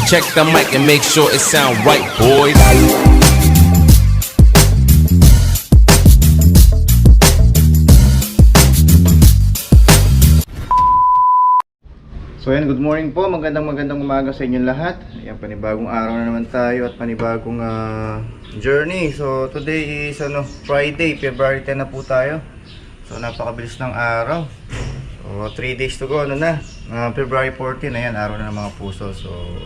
Check the mic and make sure it sound right, boys. So ayan, good morning po, magandang umaga sa inyong lahat. Ayan, panibagong araw na naman tayo at panibagong journey. So today is Friday, February 10 na po tayo. So napakabilis ng araw. So 3 days to go, February 14, ayan, araw na ng mga puso. So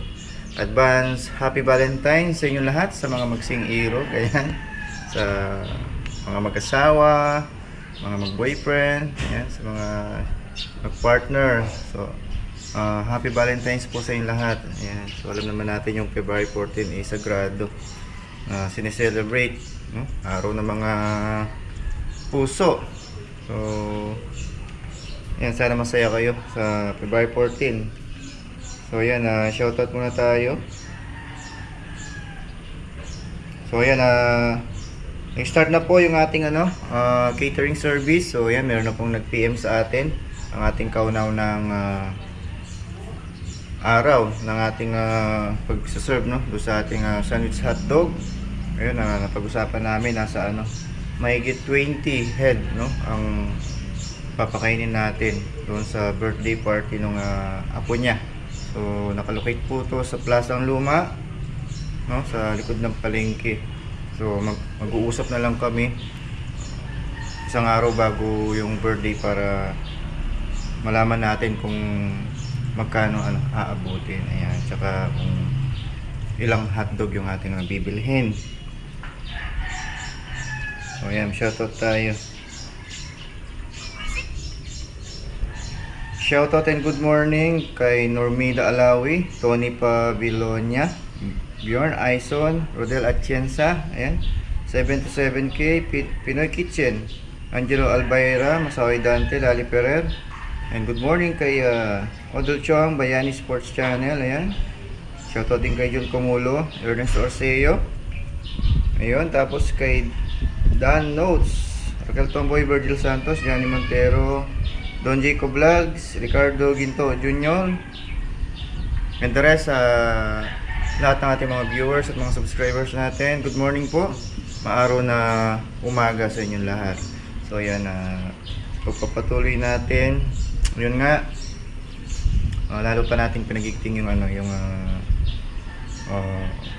advance happy Valentine's sa inyong lahat, sa mga magsing irog, ayan, sa mga mag-asawa, mga mag-boyfriend, ayan, sa mga mag-partner. So happy Valentine's po sa inyong lahat. Ayan. So alam naman natin yung February 14 ay sagrado, sineselebrate, no? Araw ng mga puso. So ayan, sana masaya kayo sa February 14. So ayan, shoutout muna tayo. So ayan, nag-start na po yung ating catering service. So ayan, meron na pong nag-PM sa atin ang ating kaunaw ng araw ng ating pag-serve, no, doon sa ating sandwich hotdog. Ayun, napag-usapan namin, nasa mahigit 20 head, no, ang papakainin natin doon sa birthday party ng apo niya. So nakalocate po to sa Plasang Luma, no, sa likod ng palengke. So mag-uusap na lang kami isang araw bago yung birthday para malaman natin kung magkano aabutin, ayan, tsaka kung ilang hotdog yung ating bibilhin. So ayan, shoutout tayo. Shoutout and good morning kay Normida Alawi, Tony Pabilonia, Bjorn Aison, Rodel Atienza, ayan, 77K, Pinoy Kitchen, Angelo Albayra, Masawi Dante, Lali Ferrer. And good morning kay Odol Chong, Bayani Sports Channel, ayan. Shoutout din kay Jun Comulo, Ernest Orseo. Ayun, tapos kay Dan Notes, Raquel Tomboy, Virgil Santos, Johnny Montero, Don Jacob Vlogs, Ricardo Ginto Jr. And the rest, lahat ng ating mga viewers at mga subscribers natin, good morning po. Maaraw na umaga sa inyong lahat. So ayan, pagpapatuloy natin. Yun nga, lalo pa nating pinagigting yung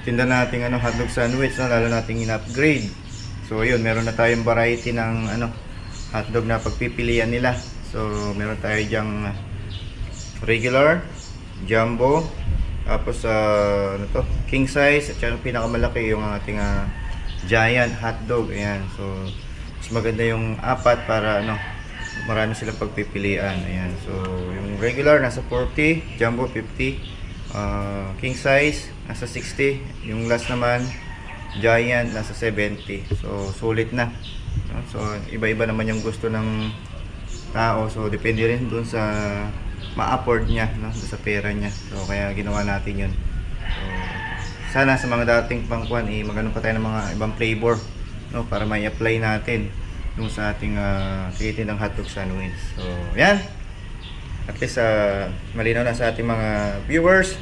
tinda nating hotdog sandwich, no? Lalo nating in-upgrade. So yun, meron na tayong variety ng hotdog na pagpipilian nila. So meron tayo diyang regular, jumbo, tapos king size, at yung pinakamalaki yung ating giant hotdog. Ayan, so mas maganda yung apat para marami silang pagpipilian. Ayan, so yung regular nasa 40, jumbo 50, king size nasa 60, yung last naman giant nasa 70. So sulit na, no? So iba-iba naman yung gusto ng tao, so depende rin dun sa ma-afford niya, no? Dun sa pera niya. So kaya ginawa natin yun. So sana sa mga dating pangkuan magano pa tayo ng mga ibang flavor, no, para may apply natin yung sa ating ng hotdog sandwich. So yan, at least malinaw na sa ating mga viewers.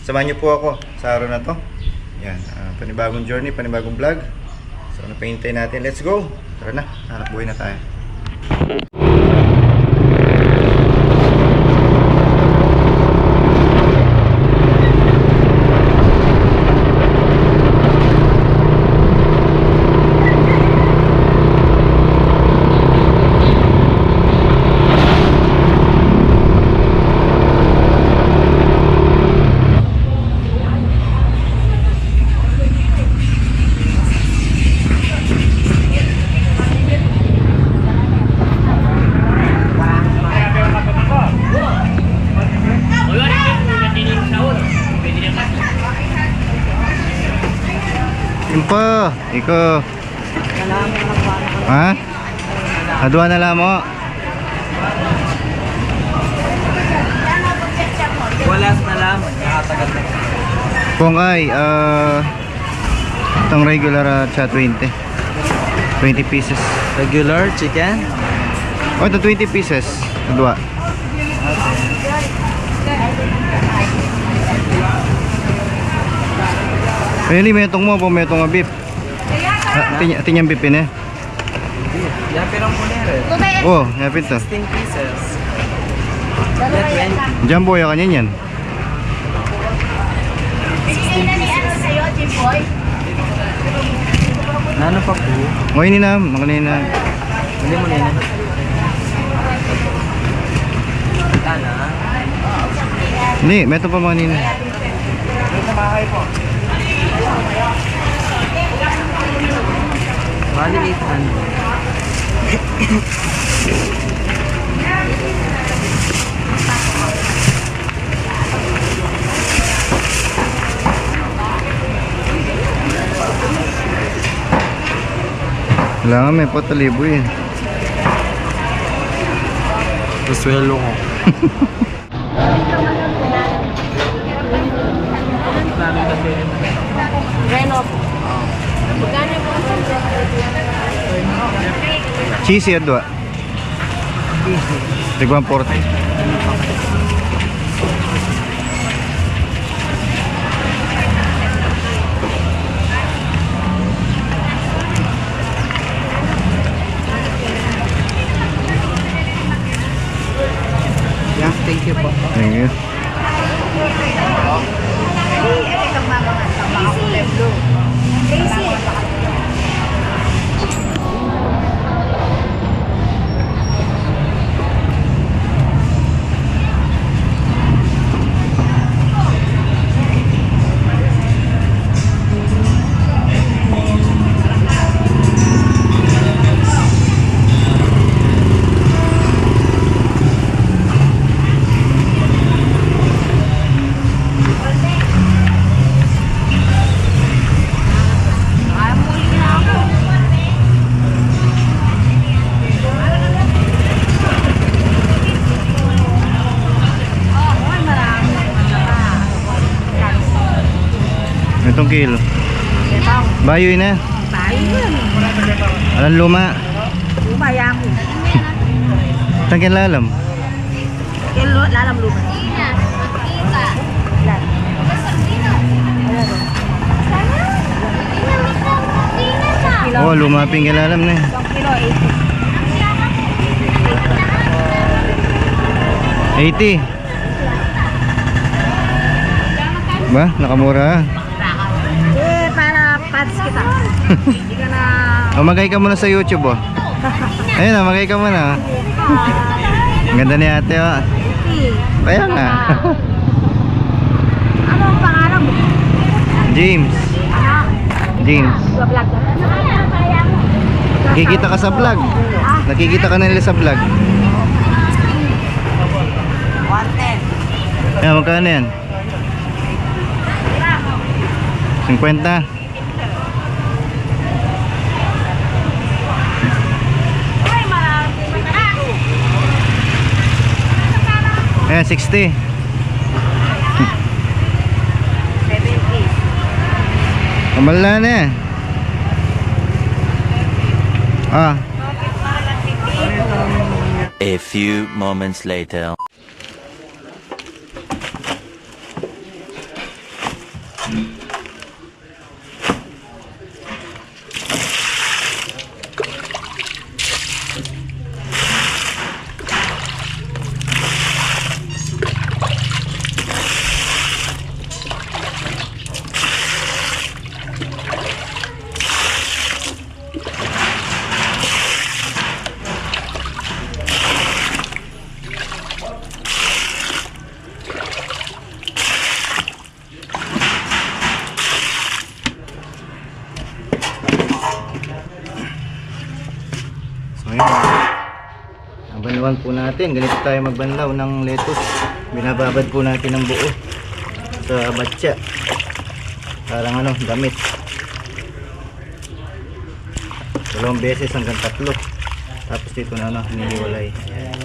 Samahan niyo po ako sa araw na to. Yan, panibagong journey, panibagong vlog. So ano pa hintayin natin? Let's go, tara na, hanap buhay na tayo. Pa, ikaw. Ha? Aduan na lang mo. Walas na lang. Kung ay, itong regular sa 20 pieces. Regular chicken? Oh, ito 20 pieces. Dua. Ayun, may itong mo po, may itong beef. Tinyang beef ini. Yan pirang punere. Oh, yapit to. 16 pieces. Yan 20. Jumbo ya kanya yan. Nano pa po? O ini na, makanina. Hindi mo nina. Tana. Hindi, may ito pa makanina. Maliliit man. Wala nga, may patalibo eh. Paswelo ko. Reno. Magkano po ang Cheesy at dua. Tigwan 40. Yeah, thank you po. Thank you. Itong kilo. Bayo na. Alam luma. Lumayang. Tangkin lalam. Lalam luma. Oh, lumaping kilalam na. Kilo 80. Ba? Nakamura. eh, para pads kita. Hindi ka na... Magay ka muna sa YouTube oh. Ayun magay ka muna. Ang ganda ni ate oh. Kaya nga. Ano ang pangalan mo? James. James. Vlog ka. Nakikita ka sa vlog. Nakikita ka nila sa vlog. 110. Ayan, magkano yan? 50. Ay, marami. Ayan, 60. 70. Kamala na eh. Ah. A few moments later. So yun. Nabanlawan po natin. Ganito tayo magbanlaw ng lettuce. Binababad po natin ng buo sa batya. Parang ano, damit. 2 beses hanggang 3. Tapos dito na ano, hinihiwalay. Ayan.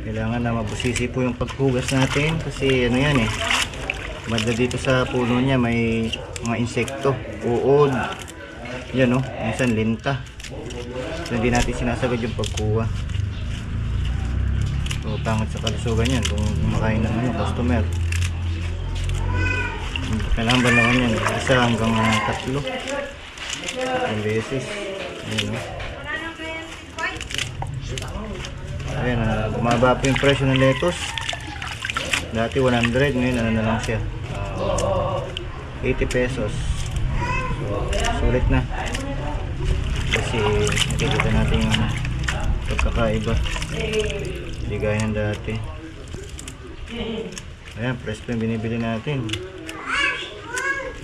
Kailangan na mabusisi po yung paghugas natin kasi ano yan eh, Banda dito sa puno niya may mga insekto, uod. Yan, minsan linta. So, hindi natin sinasagad yung pagkuha. So, pangit sa kalusugan yan kung kumakain ng customer. Kailangan ba naman yan? Isa hanggang 3 ang beses. Ayan, bumaba po yung presyo ng lettuce. Dati 100, ngayon ano na lang siya, 80 pesos. So, sulit na. Kasi nakikita natin yung pagkakaiba. Hindi gaya ng dati. Ayan, fresh pa yung binibili natin.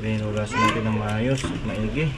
Binugasan natin ng maayos at maigi.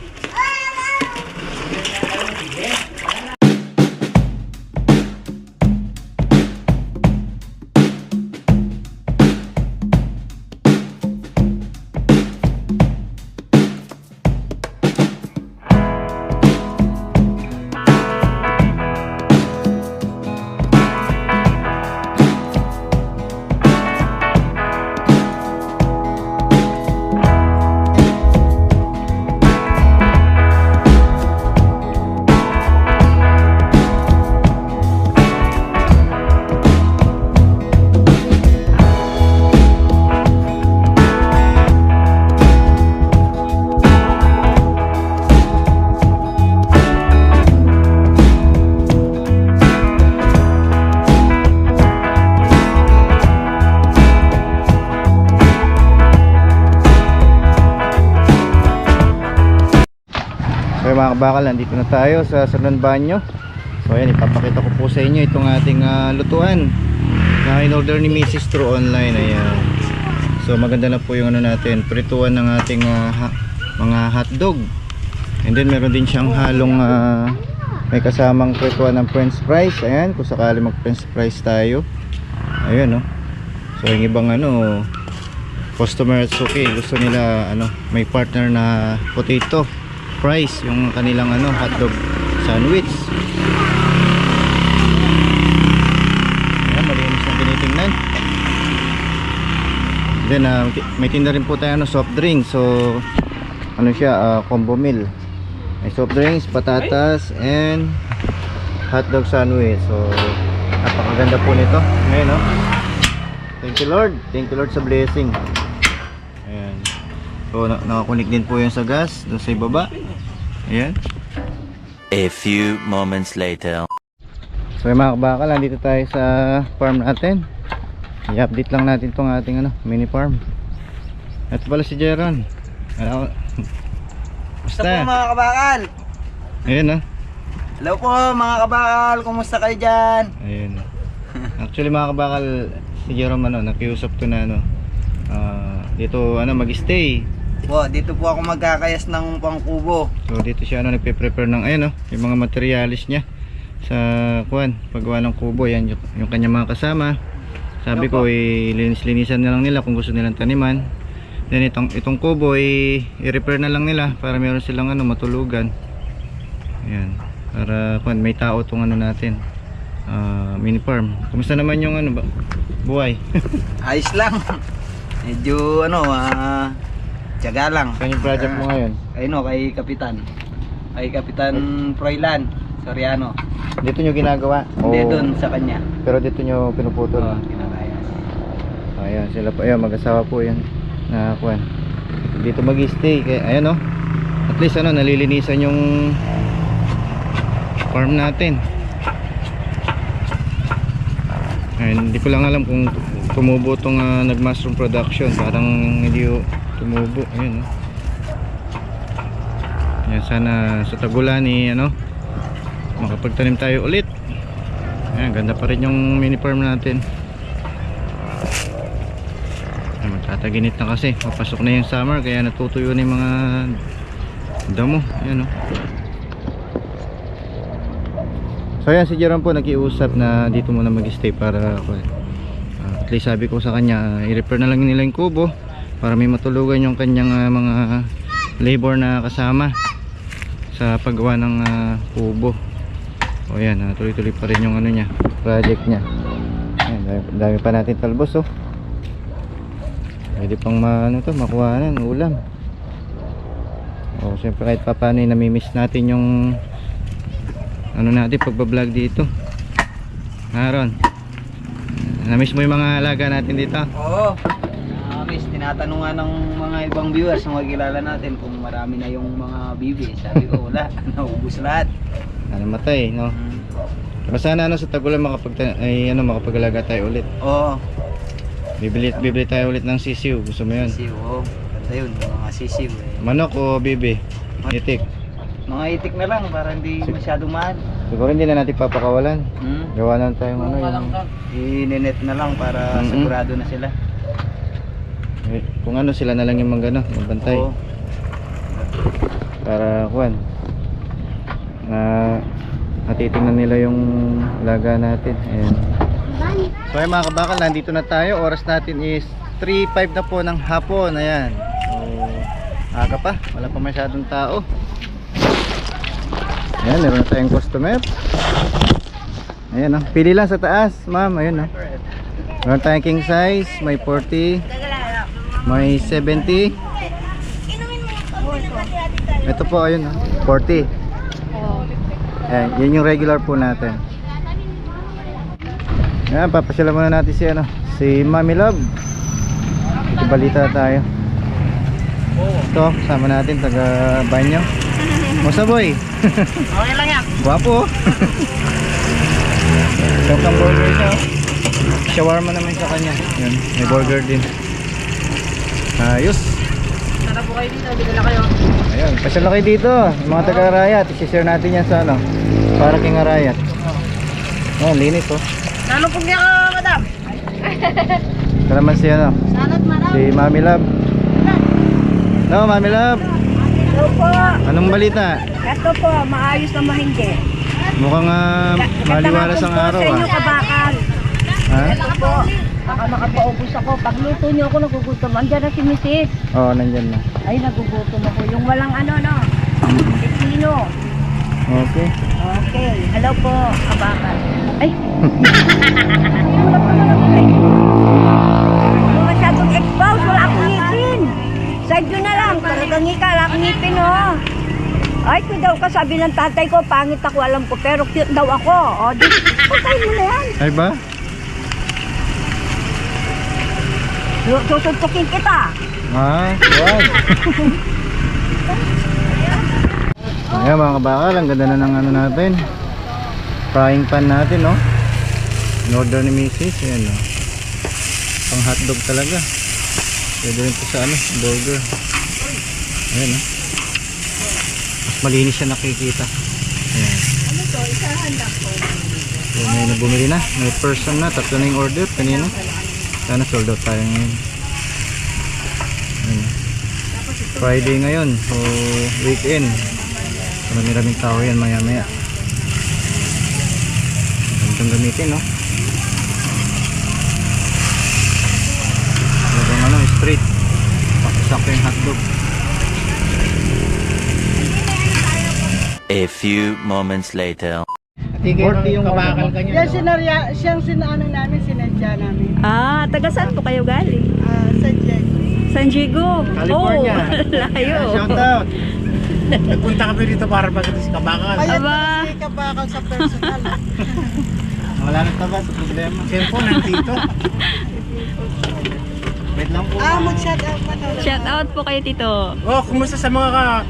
So mga kabakal, nandito na tayo sa San Banyo. So ayan, ipapakita ko po sa inyo itong ating lutuan na in-order ni Mrs. through online. Ayan. So maganda na po yung natin, prituan ng ating mga hotdog. And then meron din siyang halong may kasamang prituan ng french fries. Ayan, kung sakali mag french fries tayo. Ayan, so yung ibang customer okay, gusto nila may partner na potato fries, yung kanilang hotdog sandwich. Ayan, malinis na tinitingnan. Then may tinda rin po tayo soft drink. So siya, combo meal. May soft drinks, patatas, and hotdog sandwich. So napakaganda po nito. Ngayon, thank you Lord. Thank you Lord sa blessing. Ayan. So nakakunik din po yung sa gas doon sa ibaba. Ayan. A few moments later. So mga kabakal, nandito tayo sa farm natin. I-update lang natin itong ating mini farm. Ito pala si Jeron. Kumusta po mga kabakal? Ayan. Hello po mga kabakal, kumusta kayo dyan? Ayan. Actually mga kabakal, si Jeron nakiusap ko na dito mag-stay. Dito po ako magkakayas ng pangkubo. So dito siya nagpe-prepare ng yung mga materialis niya sa paggawa ng kubo. Yan yung kanya mga kasama. Sabi ko linis-linisan na lang nila kung gusto nilang taniman. Then itong kubo i-repair na lang nila para meron silang matulugan. Ayan. Para may tao tong natin. Mini farm. Kumusta naman yung buhay? Ayos lang. Medyo tiyaga lang. Saan yung project mo ngayon? Kay Kapitan. Kay Kapitan Froilan Soriano. Dito nyo ginagawa? Hindi, doon sa kanya. Pero dito nyo pinuputol? Oo, kinakayas. Ayan, sila po. Ayan, mag-asawa po yan. Na dito mag-stay. Ayan at least nalilinisan yung farm natin. Ayan, hindi ko lang alam kung tumubo itong nag-mushroom production. Parang hindi tumubo. Ayan, Ayan, sana sa tagulan makapagtanim tayo ulit. Ayan, ganda pa rin yung mini farm natin. Ayan, magtataginit na kasi papasok na yung summer, kaya natutuyo na yung mga damo. Ayan, so ayan, si Jerome po nakiusap na dito muna mag-stay para at least sabi ko sa kanya i-repair na lang nila yung kubo para may matulugan yung kanyang mga labor na kasama sa paggawa ng kubo. O yan, tuloy-tuloy pa rin yung niya, project niya. Ayan, dami pa natin talbos. Pwede pang makuha ng ulam. O syempre kahit pa paano namimiss natin yung natin pagbablog dito. Aaron, namiss mo yung mga alaga natin dito? Oo. Miss, tinatanong nga ng mga ibang viewers na magkilala natin kung marami na yung mga bibi. Sabi ko wala, naubos lahat. Namatay, no? Pero sana sa tagulan makapag-alaga tayo ulit. Oo. Bibili tayo ulit ng sisiw. Gusto mo yun? Sisiw, oo. Ganda yun, yung mga sisiw eh. Manok o bibi? Itik. Mga itik na lang para hindi masyadong mahal. Siguro hindi na natin papakawalan. Gawa na tayong I-net na lang para sigurado na sila. Kung sila na lang yung magbantay. Oo. Para natitingnan nila yung alaga natin. Ayan. So ay mga kabakal, nandito na tayo. Oras natin is 3:05 na po ng hapon. Ayan. So aga pa, wala pa masyadong tao. Ayan, meron na tayong customer. Ayan, pili lang sa taas, ma'am. Ayun, meron tayong king size, may 40, may 70. Ito po, ayun, 40. Ayan, yun yung regular po natin. Ayan, papasyala muna natin si Mami Love. Ibalita tayo. Ito, kasama natin, taga banyo. Musta boy? Okay lang yan. Guwapo. Welcome burger siya. Shawarma naman sa kanya. Yan, may burger din. Ayos. Tara po kayo dito, bigala kayo. Ayun, pasyala kayo dito. Yung mga taga Arayat, i-share natin yan sa para king Arayat. Oh, linis oh. Lalo pong niya ka, madam. Kalaman si Salad, madam. si Mami Love. No, Mami Love. Ito po. Anong balita? Ito po, maayos na mahindi. Mukhang maliwalas ang araw Sa inyo kabakal. Ha? Ito po. Baka makapaubos ako. Pagluto niyo ako, nagugutom. Andiyan na si Mrs. Oo, nandyan na. Ay, nagugutom ako. Yung walang pipino. Okay. Okay. Hello po, kabakal. Ay. Hindi masyadong expose. Wala akong ngipin. Side yun na lang. Talagang ngika. Wala akong ngipin, oh. Ay, cute daw ka. Sabi ng tatay ko, pangit ako, alam ko. Pero cute daw ako. O, di, patay mo na yan. Ay ba? Susuntukin kita. Wow. Ayan mga kabakal, ang ganda na ng natin. Frying pan natin, no? In-order ni Mrs. Ayan, no? Pang hotdog talaga. Pwede rin po sa burger. Ayan, no? Mas malinis siya nakikita. Ayan. Ano to? Isahanda ko. So, may bumili na. May person na. 3 na yung order kanina. Sana sold out tayo ngayon. Ayan. Friday ngayon. So, weekend. Marami-raming tao yan maya-maya. Gantong gamitin, no? Talagang straight. Pakisakto yung hotdog. A few moments later. 40 yung kabakal kanya. Yan, siyang namin, sinadya namin. Ah, taga saan po kayo galing? Sa Diego. San Diego. California. Oh, layo. Shout out. Nagpunta kami dito para pagdating sa kabakal. Aba. Kasi kabakal sa personal. Wala na taba sa problema. Cellphone nandito. Wait lang po. Mag-shout out na daw. Shout out po kayo, Tito. Oh, kumusta sa mga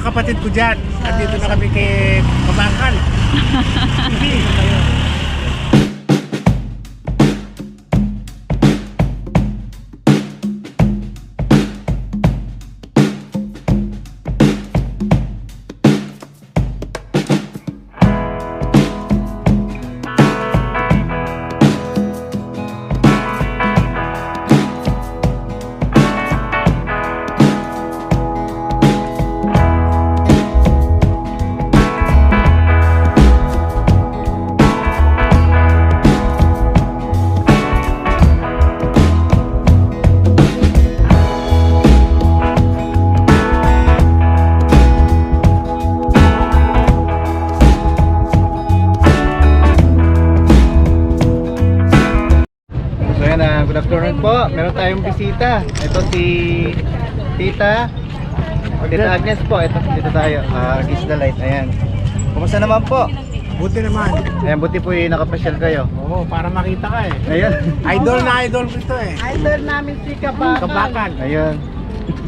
kapatid ko dyan? Nandito na kami kay kabakal. Hindi kayo. morning po. Meron tayong bisita. Ito si Tita. Tita Agnes po. Ito dito tayo. Kiss the light. Ayan. Kumusta naman po? Buti naman. Ayan, buti po yung nakapasyal kayo. Oo, para makita ka eh. Ayun. Idol na idol ko ito eh. Idol namin si Kabakan. Kabakan. Ayun.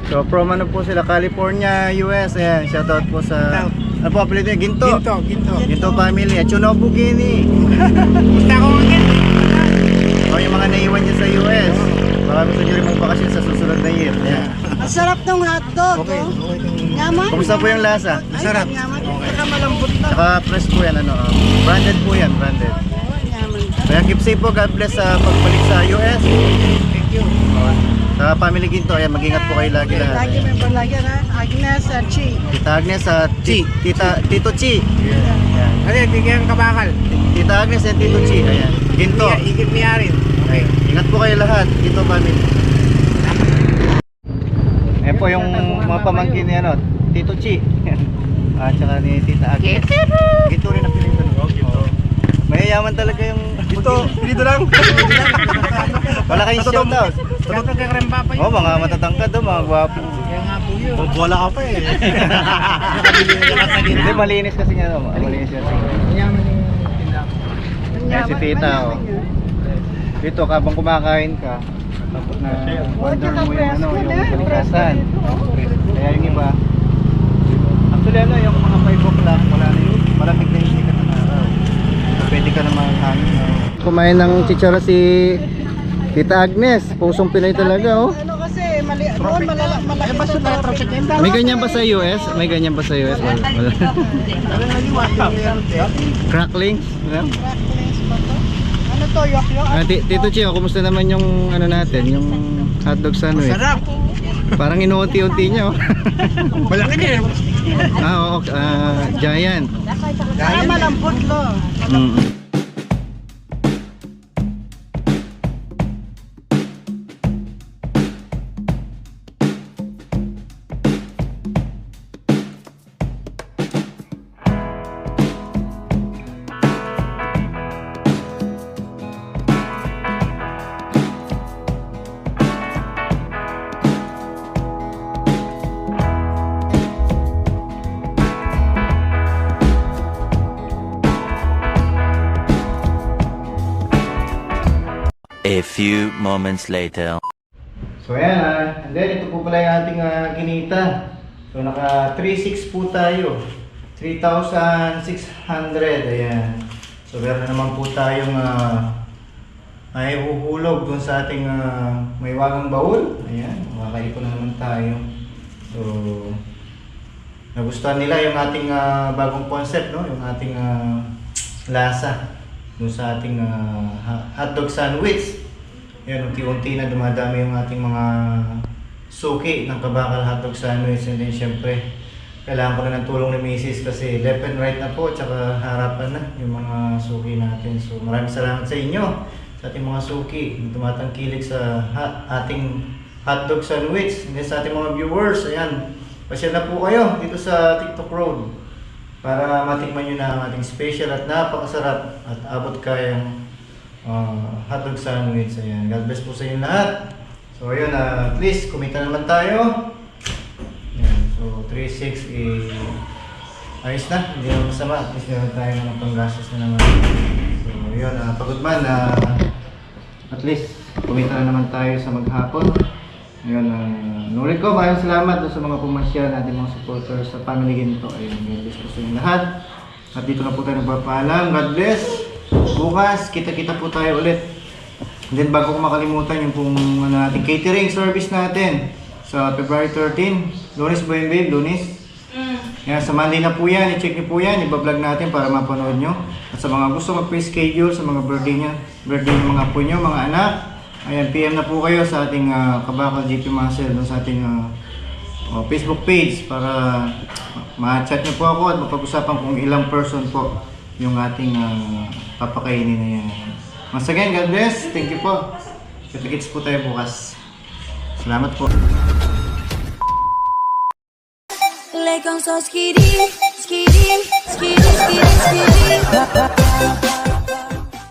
So from ano po sila, California, US. Ayan, shoutout po sa... Ano po apelido niya? Ginto. Ginto. Ginto family. At Chunobu Guinea. Gusto ako ngayon. O yung mga naiwan niya sa US. Baka gusto niyo rin magbakasyon sa susunod na year. Ayan. Ang sarap ng hotdog. Okay. Oh. Okay. Yaman. Kumusta po yung lasa? Masarap. Yaman. Saka malambot na. Saka fresh po yan, ano, branded po yan, branded. Yaman. Kaya keep safe po, God bless sa pagbalik sa US. Thank you. Sa family Ginto, ayan, mag-ingat po kayo lagi lahat. Lagi may balagyan ha. Agnes at Chi. Tita Agnes at Tito Chi. Ayan. Ano yun, bigyan ng kabakal. Tita Agnes at Tito Chi, ayan. Ginto. Igit niya rin. Okay. Ingat po kayo lahat, Ginto family. Ayan po yung mga pamangkin ni ano, Tito Chi. At saka ni Tita Agnes. Ginto rin ang pinito. Mayayaman talaga yung Ginto. Pinito lang. Wala kayong shoutout. Shoutout kay Rempapa yun. Oh, mga matatangkad do, mga gwapo. Kaya nga po yun. Bobola ka pa eh. Hindi, malinis kasi nga, no? Malinis kasi. Yaman yung tindahan. Ayan si Tita, oh. Dito, habang kumakain ka, tapos na wonder mo yung ano, yung kalikasan. Kaya yung iba, actually ano, yung mga 5 o'clock, wala na yun. Malamig na yung sikat ng araw. So, pwede ka naman hangin. Kumain ng chichara si Tita Agnes. Pusong Pinoy talaga, oh. Ano kasi, doon malaki sa traffic. May ganyan pa sa US? May ganyan pa sa US? Wala. Cracklings? Wala? Ano to, yok-yok? Tito Chio, kumusta naman yung ano natin, yung hotdog sandwich? Sarap. Parang inuunti-unti niya, oh. Malaki din. Oo, giant. Saka malambot lo. Mm. A few moments later. So ayan, and then ito po pala yung ating kinita. So naka 3.6 po tayo. 3,600, ayan. So meron naman po tayong ay huhulog dun sa ating may wagang baul. Ayan, makakaipon na naman tayo. So nagustuhan nila yung ating bagong concept, no? Yung ating lasa dun sa ating hotdog sandwich. Yan, unti-unti na dumadami yung ating mga suki ng Kabakal hotdog sandwich. And then syempre, kailangan ko na ng tulong ni Mrs. kasi left and right na po, tsaka harapan na yung mga suki natin. So maraming salamat sa inyo, sa ating mga suki na tumatangkilik sa ating hotdog sandwich. And then sa ating mga viewers, ayan, pasyal na po kayo dito sa TikTok Road para matikman nyo na ang ating special at napakasarap at abot kayang hotdog sandwich. Ayan. God bless po sa inyo lahat. So ayun, at least kumita naman tayo. Ayan. So 3.6 ayos na, hindi naman masama. At least meron tayo ng panggastos na naman. So ayun, pagod man at least kumita na naman tayo sa maghapon. Ayun, nulit ko, maraming salamat sa mga pumasyal natin mga supporters sa Family Ginto. Ayun, God bless po sa inyo lahat. At dito na po tayo nagpapaalam. God bless. Bukas, kita-kita po tayo ulit. And then bago ko makalimutan yung pong ating catering service natin sa February 13. Lunes ba yun, babe? Lunes? Yan, sa Monday na po yan. I-check nyo po yan. I-vlog natin para mapanood nyo. At sa mga gusto mag-pre-schedule sa mga birthday ng mga apo nyo, mga anak, ayan, PM na po kayo sa ating Kabakal GP Muscle, sa ating Facebook page para ma-chat nyo po ako at mapag-usapan kung ilang person po yung ating papakainin na yan. Once again, God bless. Thank you po. Kita-kits po tayo bukas. Salamat po. Like on so skitty, skitty, skitty, skitty, skitty.